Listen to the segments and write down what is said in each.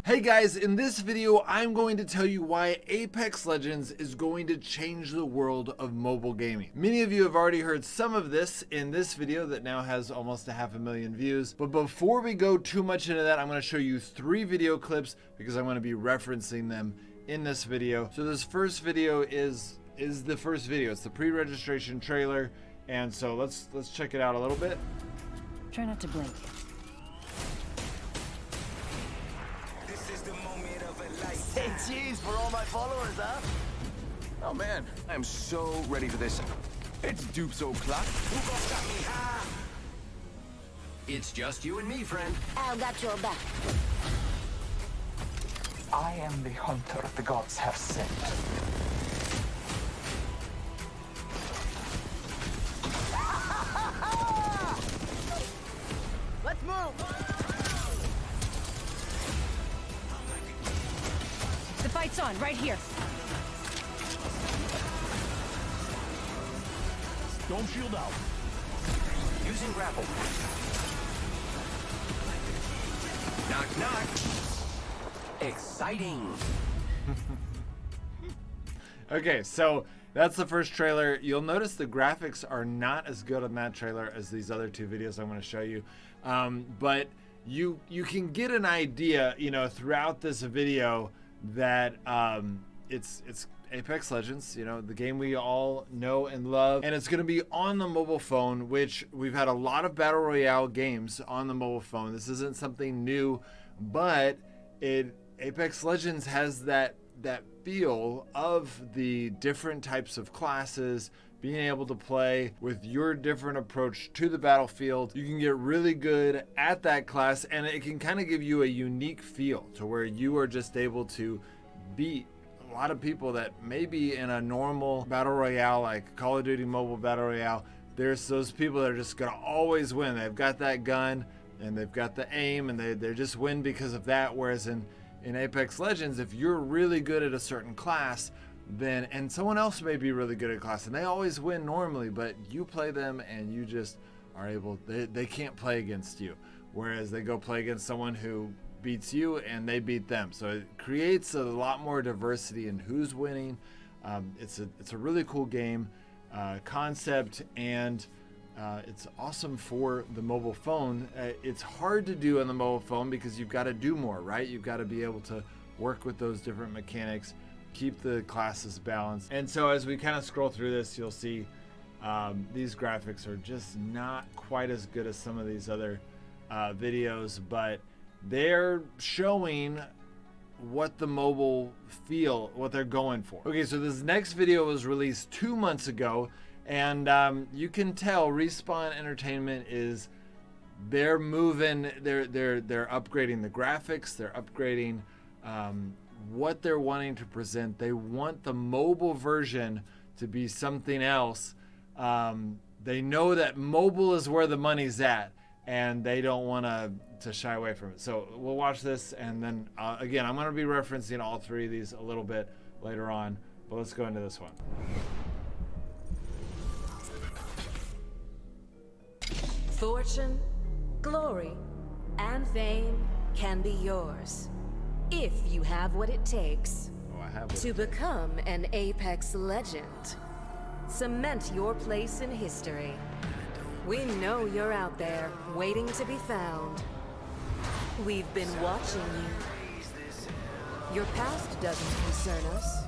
Hey guys, in this video, I'm going to tell you why Apex Legends is going to change the world of mobile gaming. Many of you have already heard some of this in this video that now has almost 500,000 views. But before we go too much into that, I'm going to show you 3 video clips because I'm going to be referencing them in this video. So this first video is the first video. It's the pre-registration trailer. And so let's check it out a little bit. Try not to blink. Hey, cheese for all my followers, huh? Oh man, I'm so ready for this. It's dupes o'clock. It's just you and me, friend. I'll got your back. I am the hunter the gods have sent. Let's move! The fight's on, right here. Dome shield out. Using grapple. Knock, knock. Exciting. Okay, so that's the first trailer. You'll notice the graphics are not as good on that trailer as these other 2 videos I'm going to show you. But you can get an idea, throughout this video that it's Apex Legends, the game we all know and love, and it's going to be on the mobile phone, which we've had a lot of battle royale games on the mobile phone. This isn't something new, but Apex Legends has that feel of the different types of classes, being able to play with your different approach to the battlefield. You can get really good at that class, and it can kind of give you a unique feel to where you are just able to beat a lot of people that maybe in a normal battle royale, like Call of Duty Mobile Battle Royale, there's those people that are just gonna always win. They've got that gun and they've got the aim, and they just win because of that. Whereas in Apex Legends, if you're really good at a certain class, and someone else may be really good at class and they always win normally, but you play them and you just are able, they can't play against you, whereas they go play against someone who beats you and they beat them. So it creates a lot more diversity in who's winning. It's a really cool game concept, and it's awesome for the mobile phone. It's hard to do on the mobile phone because you've got to do more, right? You've got to be able to work with those different mechanics, keep the classes balanced. And so as we kind of scroll through this, you'll see these graphics are just not quite as good as some of these other videos, but they're showing what the mobile feel, what they're going for. Okay, so this next video was released 2 months ago, and you can tell Respawn Entertainment they're moving, they're upgrading the graphics, they're upgrading what they're wanting to present. They want the mobile version to be something else. They know that mobile is where the money's at, and they don't want to shy away from it. So we'll watch this, and then again, I'm going to be referencing all 3 of these a little bit later on, but let's go into this one. Fortune, glory, and fame can be yours if you have what it takes to become an Apex legend. Cement your place in history. We know you're out there, waiting to be found. We've been watching you. Your past doesn't concern us.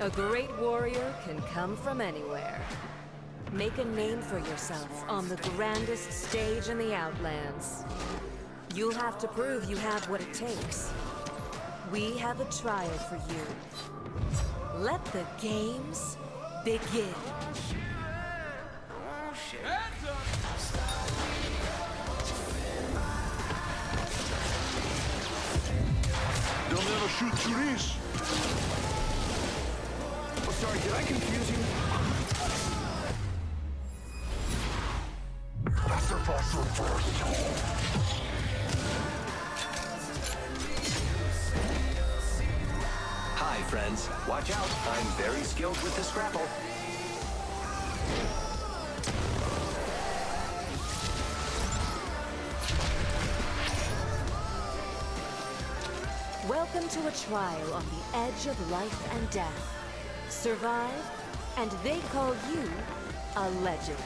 A great warrior can come from anywhere. Make a name for yourself on the grandest stage in the Outlands. You'll have to prove you have what it takes. We have a trial for you. Let the games begin. They'll never shoot through this. Oh, sorry, did I confuse you? Hi, friends. Watch out. I'm very skilled with the scrapple. Welcome to a trial on the edge of life and death. Survive, and they call you a legend.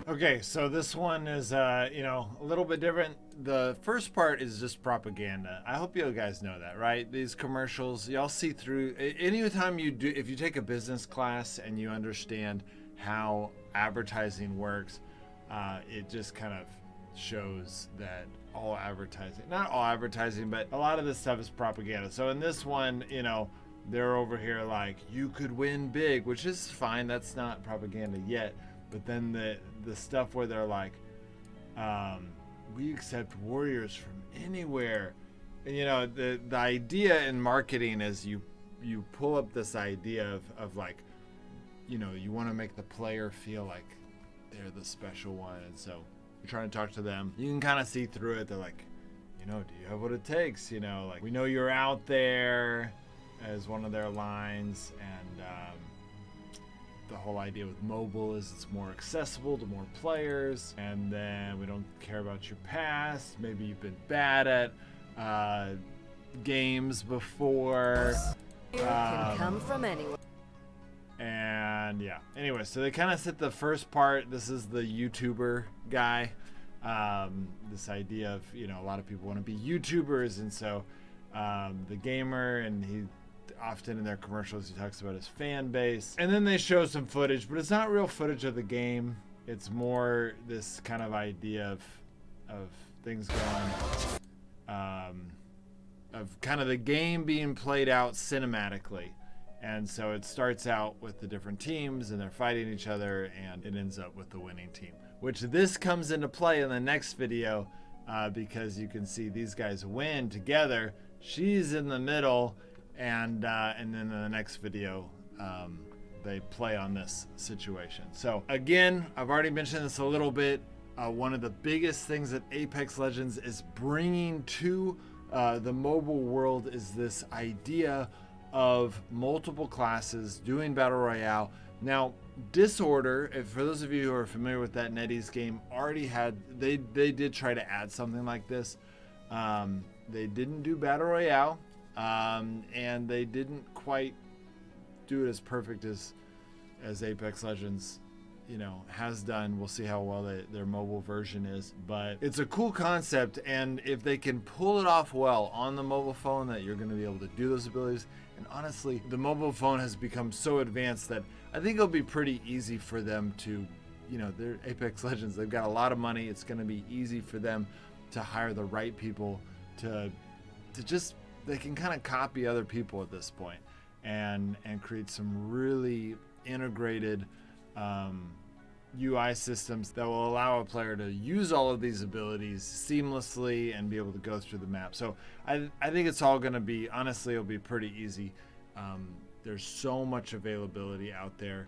Okay, so this one is, you know, a little bit different. The first part is just propaganda. I hope you guys know that, right? These commercials, y'all see through. Anytime you do, if you take a business class and you understand how advertising works, it just kind of shows that all advertising, not all advertising, but a lot of this stuff is propaganda. So in this one, you know, they're over here like, you could win big, which is fine. That's not propaganda yet. But then the stuff where they're like, we accept warriors from anywhere. And you know, the idea in marketing is you pull up this idea of like, you know, you want to make the player feel like they're the special one. And so you're trying to talk to them. You can kind of see through it. They're like, you know, do you have what it takes? You know, like, we know you're out there, as one of their lines. And the whole idea with mobile is it's more accessible to more players, and then we don't care about your past. Maybe you've been bad at games before. Can come from anywhere. And yeah, anyway, so they kind of set the first part. This is the YouTuber guy. This idea of, you know, a lot of people want to be YouTubers, and so the gamer, and he often in their commercials he talks about his fan base, and then they show some footage, but it's not real footage of the game. It's more this kind of idea of things going, of kind of the game being played out cinematically. And so it starts out with the different teams and they're fighting each other, and it ends up with the winning team, which this comes into play in the next video, because you can see these guys win together. She's in the middle. And then in the next video, they play on this situation. So again, I've already mentioned this a little bit. One of the biggest things that Apex Legends is bringing to the mobile world is this idea of multiple classes doing Battle Royale. Now, Disorder, for those of you who are familiar with that NetEase game, already had, they did try to add something like this. They didn't do Battle Royale. And they didn't quite do it as perfect as Apex Legends, you know, has done. We'll see how well their mobile version is, but it's a cool concept, and if they can pull it off well on the mobile phone, that you're going to be able to do those abilities. And honestly, the mobile phone has become so advanced that I think it'll be pretty easy for them to, you know, they're Apex Legends, they've got a lot of money. It's going to be easy for them to hire the right people to just, they can kind of copy other people at this point, and create some really integrated UI systems that will allow a player to use all of these abilities seamlessly and be able to go through the map. So I think it's all going to be, honestly, it'll be pretty easy. There's so much availability out there.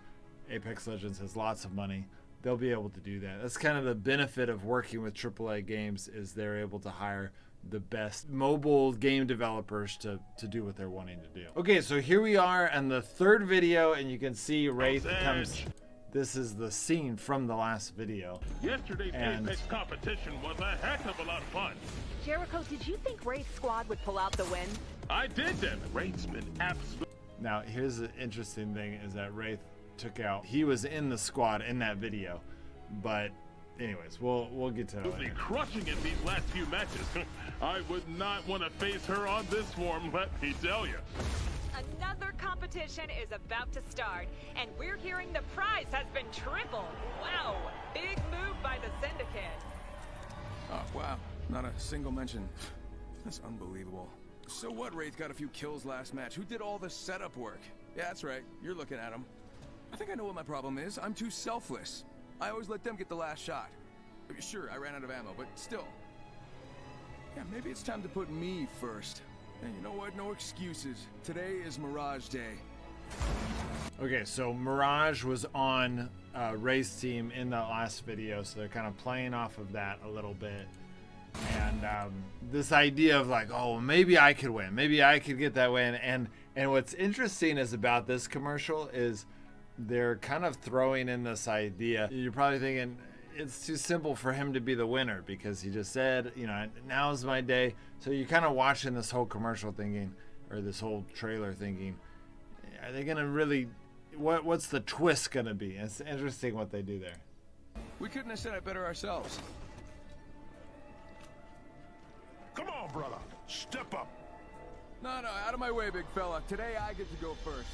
Apex Legends has lots of money. They'll be able to do that. That's kind of the benefit of working with AAA games, is they're able to hire the best mobile game developers to do what they're wanting to do. Okay, so here we are in the third video, and you can see Wraith comes. This is the scene from the last video. Yesterday's Apex competition was a heck of a lot of fun. Jericho, did you think Wraith's squad would pull out the win? I did, damn it. Wraith's been absolutely... Now, here's the interesting thing, is that Wraith took out, he was in the squad in that video, but anyways, we'll get to it. Crushing it these last few matches. I would not want to face her on this form, let me tell you. Another competition is about to start, and we're hearing the prize has been tripled. Wow, big move by the Syndicate. Oh, wow. Not a single mention. That's unbelievable. So what, Wraith got a few kills last match? Who did all the setup work? Yeah, that's right. You're looking at him. I think I know what my problem is. I'm too selfless. I always let them get the last shot. Sure, I ran out of ammo, but still. Yeah, maybe it's time to put me first. And you know what? No excuses. Today is Mirage Day. Okay, so Mirage was on Ray's team in that last video, so they're kind of playing off of that a little bit. And this idea of like, oh, maybe I could win. Maybe I could get that win. And what's interesting is about this commercial is they're kind of throwing in this idea. You're probably thinking, it's too simple for him to be the winner because he just said, you know, now's my day. So you're kind of watching this whole commercial thinking, or this whole trailer thinking, are they gonna really, what's the twist gonna be? It's interesting what they do there. We couldn't have said it better ourselves. Come on, brother. Step up. No, out of my way, big fella. Today I get to go first.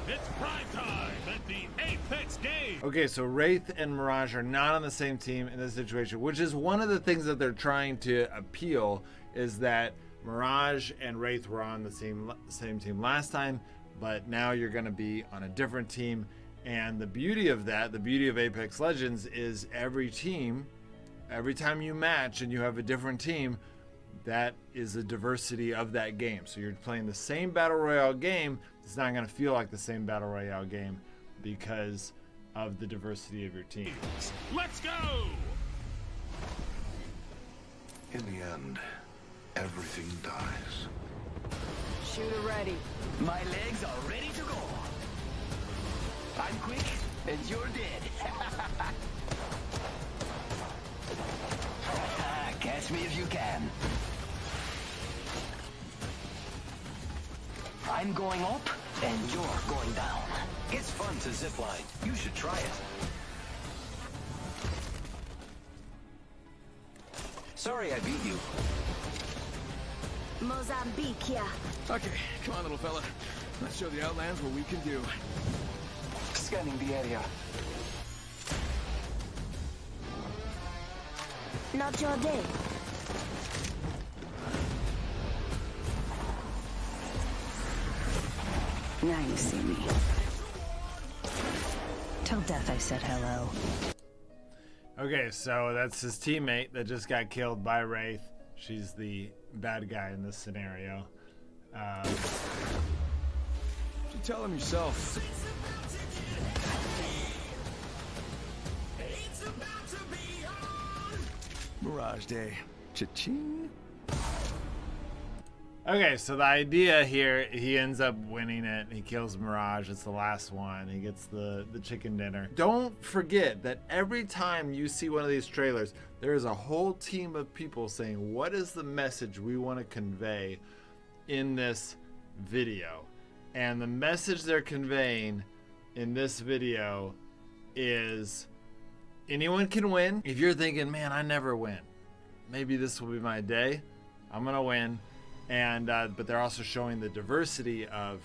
It's prime time at the Apex game. Okay, so Wraith and Mirage are not on the same team in this situation, which is one of the things that they're trying to appeal, is that Mirage and Wraith were on the same team last time, but now you're going to be on a different team. And the beauty of that, the beauty of Apex Legends, is every team, every time you match and you have a different team, that is the diversity of that game. So you're playing the same Battle Royale game, it's not going to feel like the same Battle Royale game because of the diversity of your team. Let's go! In the end, everything dies. Shooter ready. My legs are ready to go. I'm quick, and you're dead. Catch me if you can. I'm going up, and you're going down. It's fun to zipline. You should try it. Sorry I beat you. Mozambique, yeah. Okay, come on, little fella. Let's show the Outlands what we can do. Scanning the area. Not your day. Now you see me. Till death I said hello. Okay, so that's his teammate that just got killed by Wraith. She's the bad guy in this scenario. You tell him yourself. Mirage Day. Cha-ching. Okay, so the idea here, he ends up winning it. He kills Mirage. It's the last one. He gets the chicken dinner. Don't forget that every time you see one of these trailers, there is a whole team of people saying, what is the message we want to convey in this video? And the message they're conveying in this video is anyone can win. If you're thinking, man, I never win, maybe this will be my day. I'm gonna win. And but they're also showing the diversity of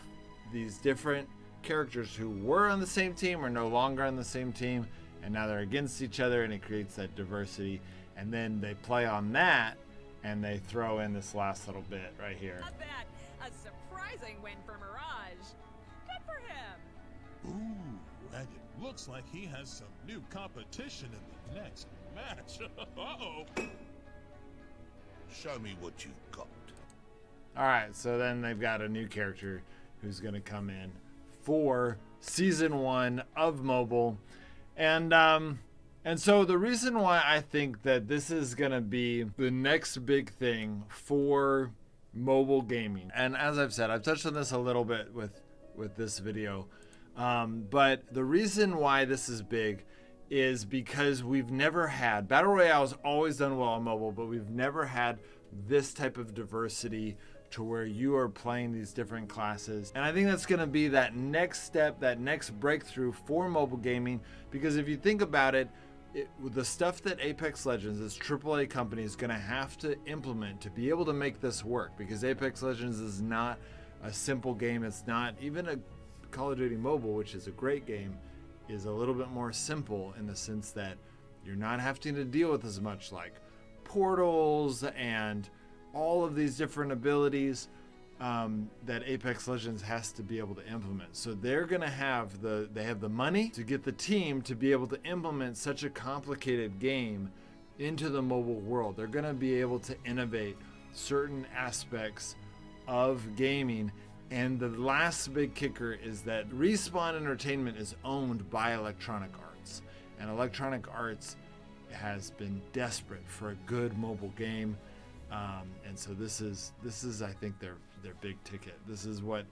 these different characters who were on the same team or no longer on the same team, and now they're against each other, and it creates that diversity. And then they play on that, and they throw in this last little bit right here. Not bad. A surprising win for Mirage. Good for him. Ooh, and it looks like he has some new competition in the next match. Uh-oh. Show me what you've got. All right, so then they've got a new character who's going to come in for season 1 of mobile, and so the reason why I think that this is going to be the next big thing for mobile gaming, and as I've said, I've touched on this a little bit with this video, but the reason why this is big is because we've never had, Battle Royale's always done well on mobile, but we've never had this type of diversity to where you are playing these different classes. And I think that's going to be that next step, that next breakthrough for mobile gaming, because if you think about it, the stuff that Apex Legends, this AAA company, is going to have to implement to be able to make this work, because Apex Legends is not a simple game. It's not even a Call of Duty Mobile, which is a great game, is a little bit more simple in the sense that you're not having to deal with as much like portals and all of these different abilities that Apex Legends has to be able to implement. So they're gonna have they have the money to get the team to be able to implement such a complicated game into the mobile world. They're gonna be able to innovate certain aspects of gaming. And the last big kicker is that Respawn Entertainment is owned by Electronic Arts, and Electronic Arts has been desperate for a good mobile game. And so this is I think their big ticket. This is what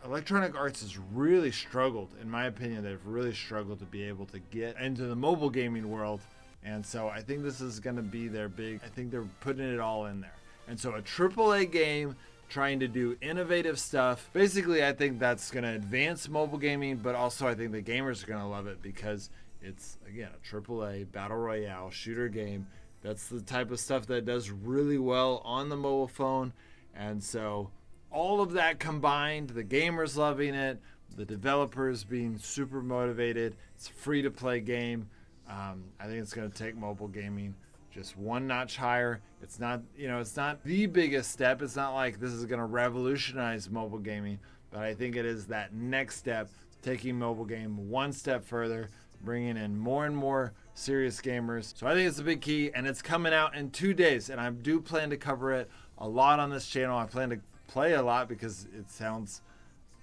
Electronic Arts has really struggled, in my opinion. They've really struggled to be able to get into the mobile gaming world, and so I think this is going to be their big. I think they're putting it all in there, and so a AAA game trying to do innovative stuff. Basically, I think that's going to advance mobile gaming, but also I think the gamers are going to love it because it's, again, a AAA battle royale shooter game. That's the type of stuff that does really well on the mobile phone. And so all of that combined, the gamers loving it, the developers being super motivated, it's a free to play game. I think it's going to take mobile gaming just one notch higher. It's not, it's not the biggest step. It's not like this is going to revolutionize mobile gaming, but I think it is that next step, taking mobile game one step further, bringing in more and more serious gamers. So I think it's a big key, and it's coming out in 2 days, and I do plan to cover it a lot on this channel. I plan to play a lot because it sounds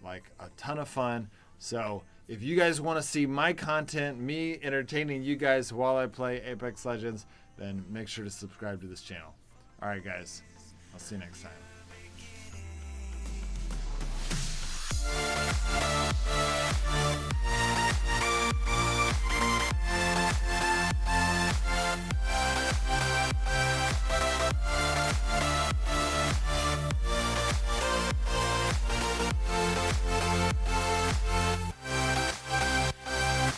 like a ton of fun. So if you guys want to see my content, me entertaining you guys while I play Apex Legends, then make sure to subscribe to this channel. All right, guys, I'll see you next time.